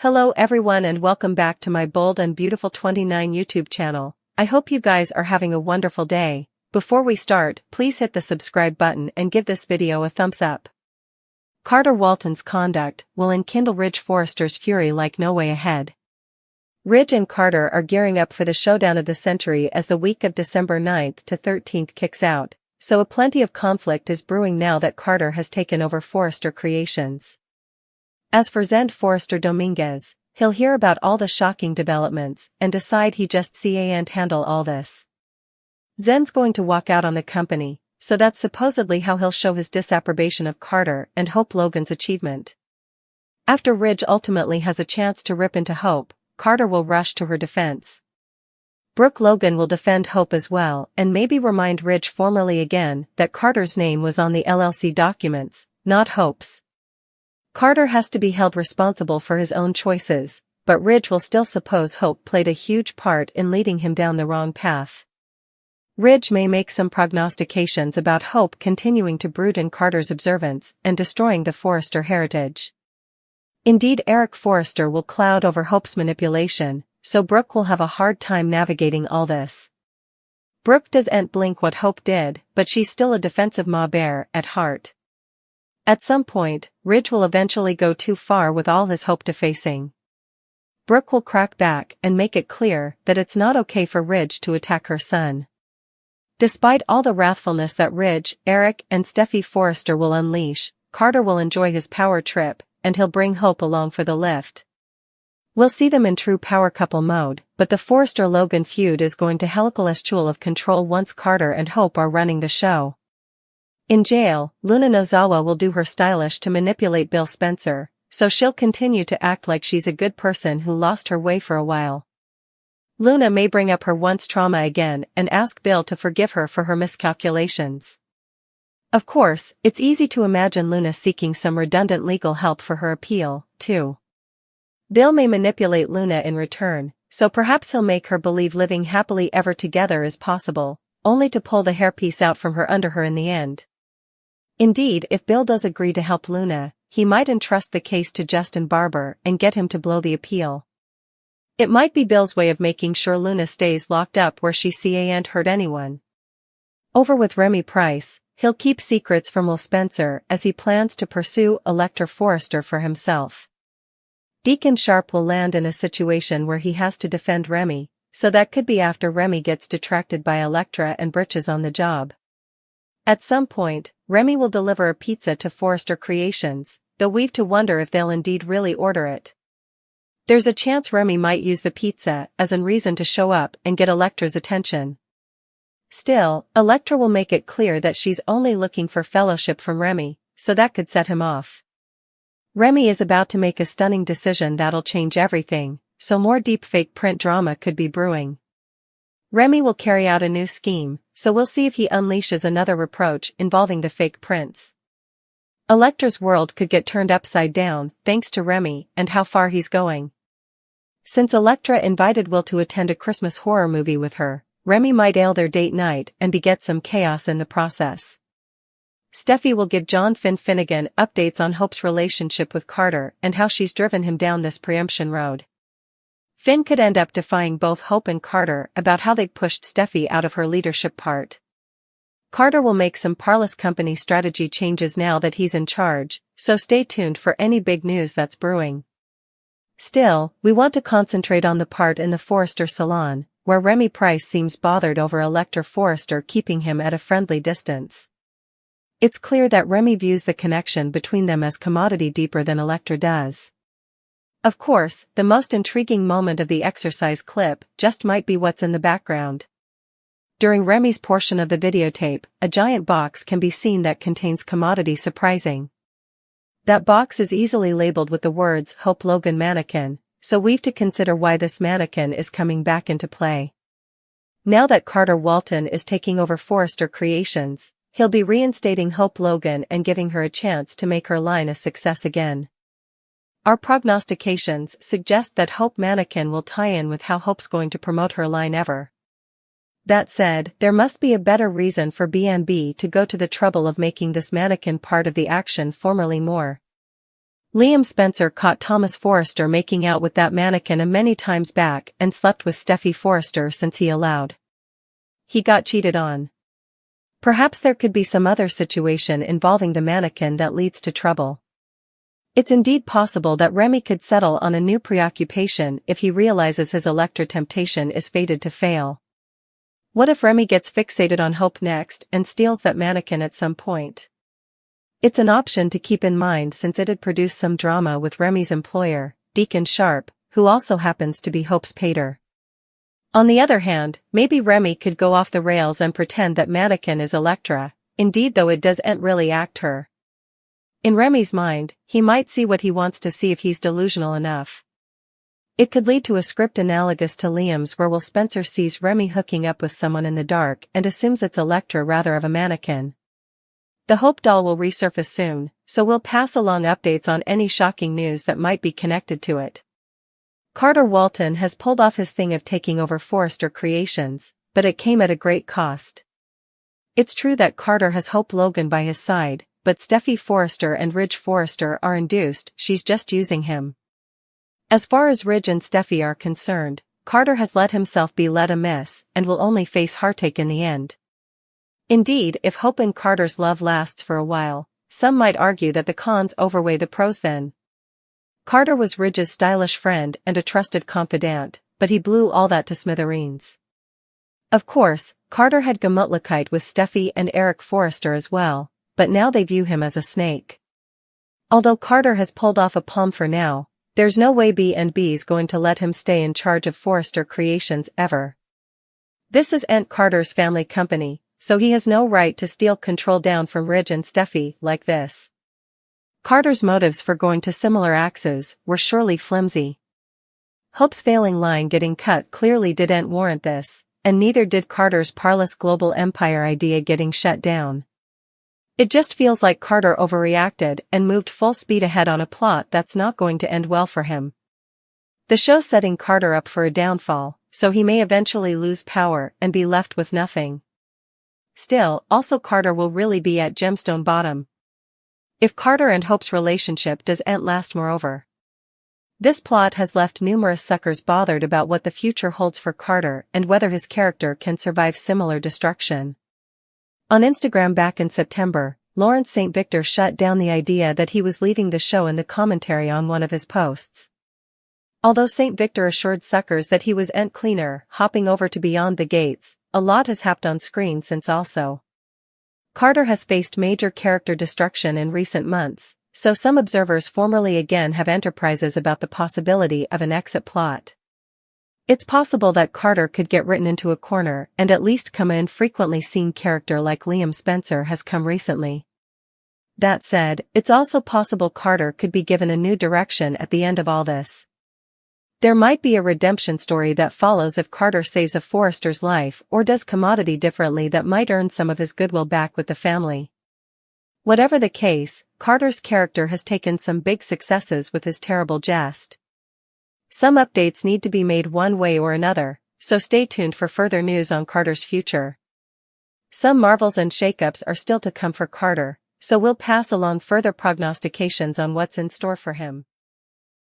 Hello everyone and welcome back to my Bold and Beautiful 29 YouTube channel. I hope you guys are having a wonderful day. Before we start, please hit the subscribe button and give this video a thumbs up. Carter Walton's conduct will enkindle Ridge Forrester's fury like no way ahead. Ridge and Carter are gearing up for the showdown of the century as the week of December 9th to 13th kicks out, so a plenty of conflict is brewing now that Carter has taken over Forrester Creations. As for Zend Forrester Dominguez, he'll hear about all the shocking developments and decide he just can't handle all this. Zend's going to walk out on the company, so that's supposedly how he'll show his disapprobation of Carter and Hope Logan's achievement. After Ridge ultimately has a chance to rip into Hope, Carter will rush to her defense. Brooke Logan will defend Hope as well and maybe remind Ridge formally again that Carter's name was on the LLC documents, not Hope's. Carter has to be held responsible for his own choices, but Ridge will still suppose Hope played a huge part in leading him down the wrong path. Ridge may make some prognostications about Hope continuing to brood in Carter's observance and destroying the Forrester heritage. Indeed, Eric Forrester will cloud over Hope's manipulation, so Brooke will have a hard time navigating all this. Brooke doesn't blink what Hope did, but she's still a defensive ma bear at heart. At some point, Ridge will eventually go too far with all his Hope defacing. Brooke will crack back and make it clear that it's not okay for Ridge to attack her son. Despite all the wrathfulness that Ridge, Eric, and Steffy Forrester will unleash, Carter will enjoy his power trip, and he'll bring Hope along for the lift. We'll see them in true power couple mode, but the Forrester-Logan feud is going to helical estual of control once Carter and Hope are running the show. In jail, Luna Nozawa will do her stylish to manipulate Bill Spencer, so she'll continue to act like she's a good person who lost her way for a while. Luna may bring up her once trauma again and ask Bill to forgive her for her miscalculations. Of course, it's easy to imagine Luna seeking some redundant legal help for her appeal, too. Bill may manipulate Luna in return, so perhaps he'll make her believe living happily ever together is possible, only to pull the hairpiece out from under her in the end. Indeed, if Bill does agree to help Luna, he might entrust the case to Justin Barber and get him to blow the appeal. It might be Bill's way of making sure Luna stays locked up where she can't hurt anyone. Over with Remy Price, he'll keep secrets from Will Spencer as he plans to pursue Elector Forrester for himself. Deacon Sharp will land in a situation where he has to defend Remy, so that could be after Remy gets detracted by Elektra and Britches on the job. At some point, Remy will deliver a pizza to Forrester Creations, though we've to wonder if they'll indeed really order it. There's a chance Remy might use the pizza as a reason to show up and get Elektra's attention. Still, Elektra will make it clear that she's only looking for fellowship from Remy, so that could set him off. Remy is about to make a stunning decision that'll change everything, so more deepfake print drama could be brewing. Remy will carry out a new scheme, so we'll see if he unleashes another reproach involving the fake prints. Elektra's world could get turned upside down, thanks to Remy and how far he's going. Since Elektra invited Will to attend a Christmas horror movie with her, Remy might ail their date night and beget some chaos in the process. Steffy will give John Finnegan updates on Hope's relationship with Carter and how she's driven him down this preemption road. Finn could end up defying both Hope and Carter about how they pushed Steffy out of her leadership part. Carter will make some parlous company strategy changes now that he's in charge, so stay tuned for any big news that's brewing. Still, we want to concentrate on the part in the Forrester salon, where Remy Price seems bothered over Elector Forrester keeping him at a friendly distance. It's clear that Remy views the connection between them as commodity deeper than Elektra does. Of course, the most intriguing moment of the exercise clip just might be what's in the background. During Remy's portion of the videotape, a giant box can be seen that contains commodity surprising. That box is easily labeled with the words Hope Logan Mannequin, so we've to consider why this mannequin is coming back into play. Now that Carter Walton is taking over Forrester Creations, he'll be reinstating Hope Logan and giving her a chance to make her line a success again. Our prognostications suggest that Hope Mannequin will tie in with how Hope's going to promote her line ever. That said, there must be a better reason for B&B to go to the trouble of making this mannequin part of the action formerly more. Liam Spencer caught Thomas Forrester making out with that mannequin many times back and slept with Steffy Forrester since he allowed. He got cheated on. Perhaps there could be some other situation involving the mannequin that leads to trouble. It's indeed possible that Remy could settle on a new preoccupation if he realizes his Electra temptation is fated to fail. What if Remy gets fixated on Hope next and steals that mannequin at some point? It's an option to keep in mind since it'd produce some drama with Remy's employer, Deacon Sharp, who also happens to be Hope's pater. On the other hand, maybe Remy could go off the rails and pretend that mannequin is Electra, indeed though it doesn't really act her. In Remy's mind, he might see what he wants to see if he's delusional enough. It could lead to a script analogous to Liam's where Will Spencer sees Remy hooking up with someone in the dark and assumes it's Electra rather of a mannequin. The Hope doll will resurface soon, so we'll pass along updates on any shocking news that might be connected to it. Carter Walton has pulled off his thing of taking over Forrester Creations, but it came at a great cost. It's true that Carter has Hope Logan by his side, but Steffy Forrester and Ridge Forrester are induced, she's just using him. As far as Ridge and Steffy are concerned, Carter has let himself be led amiss and will only face heartache in the end. Indeed, if Hope and Carter's love lasts for a while, some might argue that the cons outweigh the pros then. Carter was Ridge's stylish friend and a trusted confidant, but he blew all that to smithereens. Of course, Carter had Gemütlichkeit with Steffy and Eric Forrester as well, but now they view him as a snake. Although Carter has pulled off a palm for now, there's no way B&B's going to let him stay in charge of Forrester Creations ever. This is Aunt Carter's family company, so he has no right to steal control down from Ridge and Steffy like this. Carter's motives for going to similar axes were surely flimsy. Hope's failing line getting cut clearly didn't warrant this, and neither did Carter's parlous global empire idea getting shut down. It just feels like Carter overreacted and moved full speed ahead on a plot that's not going to end well for him. The show's setting Carter up for a downfall, so he may eventually lose power and be left with nothing. Still, also Carter will really be at gemstone bottom. If Carter and Hope's relationship doesn't last moreover. This plot has left numerous suckers bothered about what the future holds for Carter and whether his character can survive similar destruction. On Instagram back in September, Lawrence St. Victor shut down the idea that he was leaving the show in the commentary on one of his posts. Although St. Victor assured suckers that he was cleaner, hopping over to Beyond the Gates, a lot has happened on screen since also. Carter has faced major character destruction in recent months, so some observers formerly again have enterprises about the possibility of an exit plot. It's possible that Carter could get written into a corner and at least come an infrequently seen character like Liam Spencer has come recently. That said, it's also possible Carter could be given a new direction at the end of all this. There might be a redemption story that follows if Carter saves a Forrester's life or does commodity differently that might earn some of his goodwill back with the family. Whatever the case, Carter's character has taken some big successes with his terrible jest. Some updates need to be made one way or another, so stay tuned for further news on Carter's future. Some marvels and shakeups are still to come for Carter, so we'll pass along further prognostications on what's in store for him.